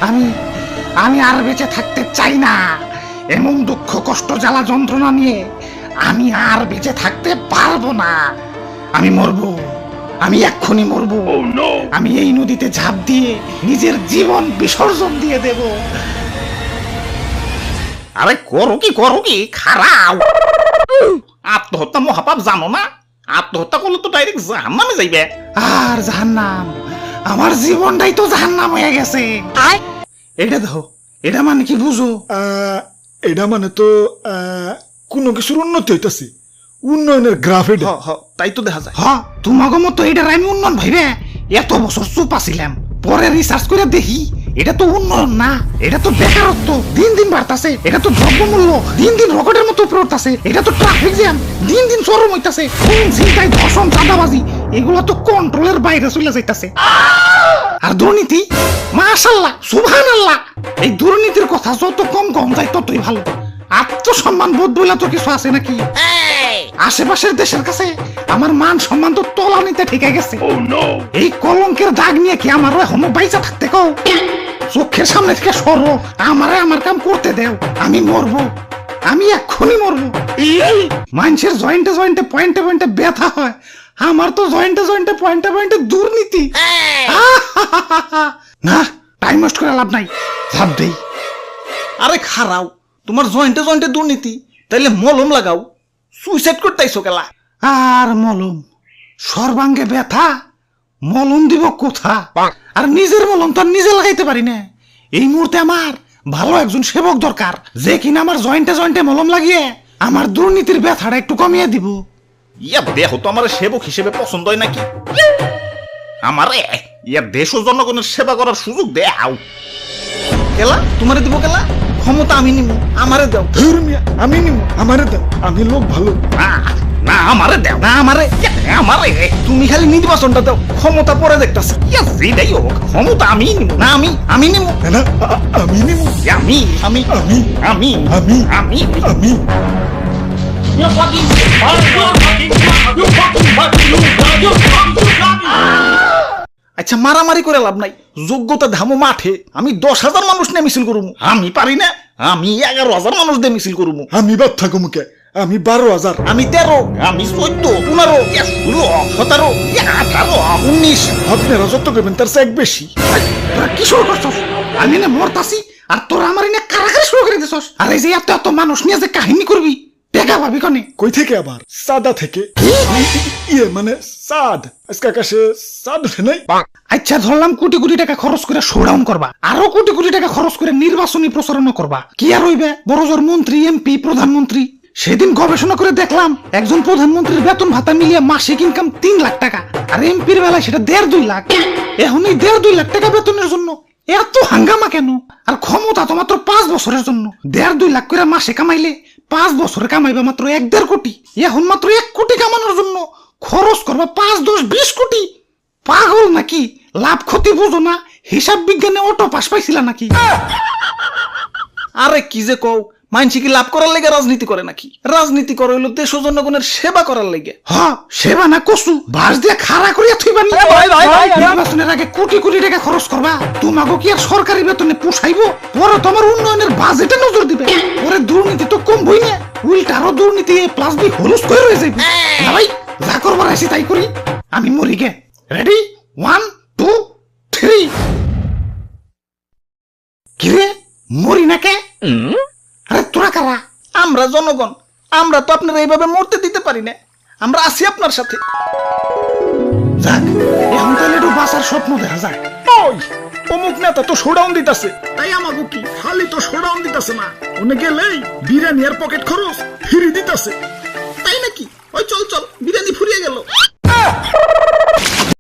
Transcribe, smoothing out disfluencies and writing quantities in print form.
আমি আমি আর বেঁচে থাকতে চাই না। এমন দুঃখ কষ্ট জ্বালা যন্ত্রণা নিয়ে আমি আর বেঁচে থাকতে পারবো না। আমি মরবো, আমি এক্ষুনি মরবো। আমি এই নদীতে ঝাঁপ দিয়ে নিজের জীবন বিসর্জন দিয়ে দেব। আরে করো কি খারাপ। আত্মহত্যা মহাপাপ জানো না? আত্মহত্যা করলে তো ডাইরেক্ট জাহান্নামে যাইবে। আর জাহান্নাম, আমার জীবনটাই তো জাহান্নাম হয়ে গেছে। এটা দাও, এটা মানে কি বুঝো? এটা মানে তো কোনো কিছুর উন্নতি হইতাছে, উন্নয়নের গ্রাফ এটা। তাই তো দেখা যায়। হ, তোমাকে মতো এটার আমি উন্নয়ন ভাইবে এত বছর চুপ আছিলাম, পরে রিসার্চ করে দেখি এটা তো উন্নয়ন না, এটা তো বেকারত্ব দিন দিন বাড়তাছে। এটা তো দ্রব্যমূল্য দিন দিন রকেটের মতো উপরে উঠতাছে। এটা তো ট্রাফিক জ্যাম দিন দিন চরম হইতাছে। খুন, ছিনতাই, ধর্ষণ, চাঁদাবাজি এগুলো তো কন্ট্রোলের বাইরে চলে যাইতাছে। আর দুর্নীতি, মাশাআল্লাহ সুবহানাল্লাহ, এই দুর্নীতির কথা যত কম যায় ততই ভালো। আত্মসম্মান বোধ বলে তো কিছু আছে নাকি? আশেপাশের দেশের কাছে আমার মান সম্মান তো তলানিতে ঠেকে গেছে। এই কলঙ্কের দাগ নিয়ে কি আমার এখনো বাইচা থাকতে কও? চোখের সামনে থেকে সরো, আমারে আমার কাম করতে দেও। আমি মরবো, আমি এক্ষুনি মরবো। মানুষের জয়েন্টে জয়েন্টে পয়েন্টে পয়েন্টে ব্যথা হয়, আমার তো জয়েন্টে জয়েন্টে পয়েন্টে পয়েন্টে দুর্নীতি। না, টাইম ওয়েস্ট করে লাভ নাই, ঝাঁপ দেই। আরে খারাও, তোমার জয়েন্টে জয়েন্টে দুর্নীতি, তাইলে মলম লাগাও। সুইসাইড করতেইছো কেলা? আর মলম, সর্বাঙ্গে ব্যথা, মলম দিব কোথা? আর নিজের মলম তো আর নিজে লাগাইতে পারি না। এই মুহূর্তে আমার ভালো একজন সেবক দরকার, যে কিনা আমার জয়েন্টে জয়েন্টে মলম লাগিয়ে আমার দুর্নীতির ব্যথাটা একটু কমিয়ে দিব। ইয়া দেহ তো আমার সেবক হিসেবে পছন্দ হয় নাকি? আমারে ইয়া দেশ ও জনগণের সেবা করার সুযোগ দেও। কেলা তোমারে দিব কেলা? ক্ষমতা আমি নিমু, আমারে দাও। ধর্মিয়া আমি নিমু, আমারে দাও, আমি লোক ভালো। না আমারে দাও, না আমারে আমারে। তুমি খালি নির্বাচনটা দাও, ক্ষমতা পরে দেখতাছি। ইয়া যেটাই হোক, ক্ষমতা আমি নিমু। না আমি নিমু। না আমি নিমু, আমি আমি আমি আমি আমি আমি আমি আচ্ছা মারামারি করে লাভ নাই, যোগ্যতা ধামো মাঠে। আমি 10,000 মানুষ নিয়ে মিছিল করুমু। আমি পারি না, আমি 11,000 মানুষ দিয়ে মিছিল করুমু। আমি বাদ থাকো মুখে, আমি 12,000, আমি 13, আমি 14, 15, 16, 17, 18, 19। আপনারা যত করবেন তার চেয়ে এক বেশি। তোরা কি শুরু করছস? আমি না মরতাছি আর তোরা আমার এনে কারাগারি শুরু করে দিছস। আর এই যে এত এত মানুষ নিয়ে যে কাহিনী করবি, দেখা পাবি কনে? কই থেকে আবার? সাদা থেকে। ইয়ে মানে সাদ, আজকে আকাশে সাদ উঠে নাই। আচ্ছা ধরলাম কোটি কোটি টাকা খরচ করে শোডাউন করবা, আরো কোটি কোটি টাকা খরচ করে নির্বাচনী প্রচারণা করবা, কি আর হইবে? বড় জোর মন্ত্রী, এমপি, প্রধানমন্ত্রী। সেদিন গবেষণা করে দেখলাম একজন প্রধানমন্ত্রীর বেতন ভাতা মিলিয়ে মাসিক ইনকাম 3 লাখ টাকা, আর এমপির বেলায় সেটা 1.5-2 লাখ। এখন এই 1.5-2 লাখ টাকা বেতনের জন্য এত হাঙ্গামা কেন? আর ক্ষমতা তো মাত্র 5 বছরের জন্য। 1.5-2 লাখ করে মাসে কামাইলে 5 বছরে কামাইবা মাত্র 1-1.5 কোটি। এখন মাত্র 1 কোটি কামানোর জন্য খরচ করবা 5-10-20 কোটি। পাগল নাকি? লাভ ক্ষতি বুঝো না? হিসাব বিজ্ঞানে অটো পাস পাইছিলা নাকি? আরে কি যে কও, মানসি কি লাভ করার লেগে রাজনীতি করে নাকি? রাজনীতি করে হইলো দেশ ও জনগণের সেবা করার লেগে। হ্যাঁ, সেবা না কসু বাস দিয়ে খাড়া করিয়া থইবা নি? নির্বাচনের আগে কোটি কোটি টাকা খরচ করবা, তোমাকে কি আর সরকারি বেতনে পোষাইবো? পরে তোমার উন্নয়নের বাজেটে নজর দিবে। পরে দুর্নীতি তো কমবই না, উল্টা আরো দুর্নীতি +B হলুস করে রয়ে যাইবে। না ভাই, যা করবার আছি তাই করি। আমি মরি গে। রেডি? 1, 2, 3। কিরে মরি না কে? আরে তোরা কারা? আমরা জনগণ, আমরা তো আপনারা এইভাবে মরতে দিতে পারি না। আমরা আছি আপনার সাথে। যাক, এখন তাহলে একটু বাঁচার স্বপ্ন দেখা যায়। ওই অমুক নেতা তো শোডাউন দিতাছে, তাই আমাকে কি খালি তো শোডাউন দিতাছে না, ওনে গেলেই বিরিয়ানি আর পকেট খরচ ফ্রি দিতাছে। তাই নাকি? ওই চল চল, বিরিয়ানি ফুরিয়ে গেল।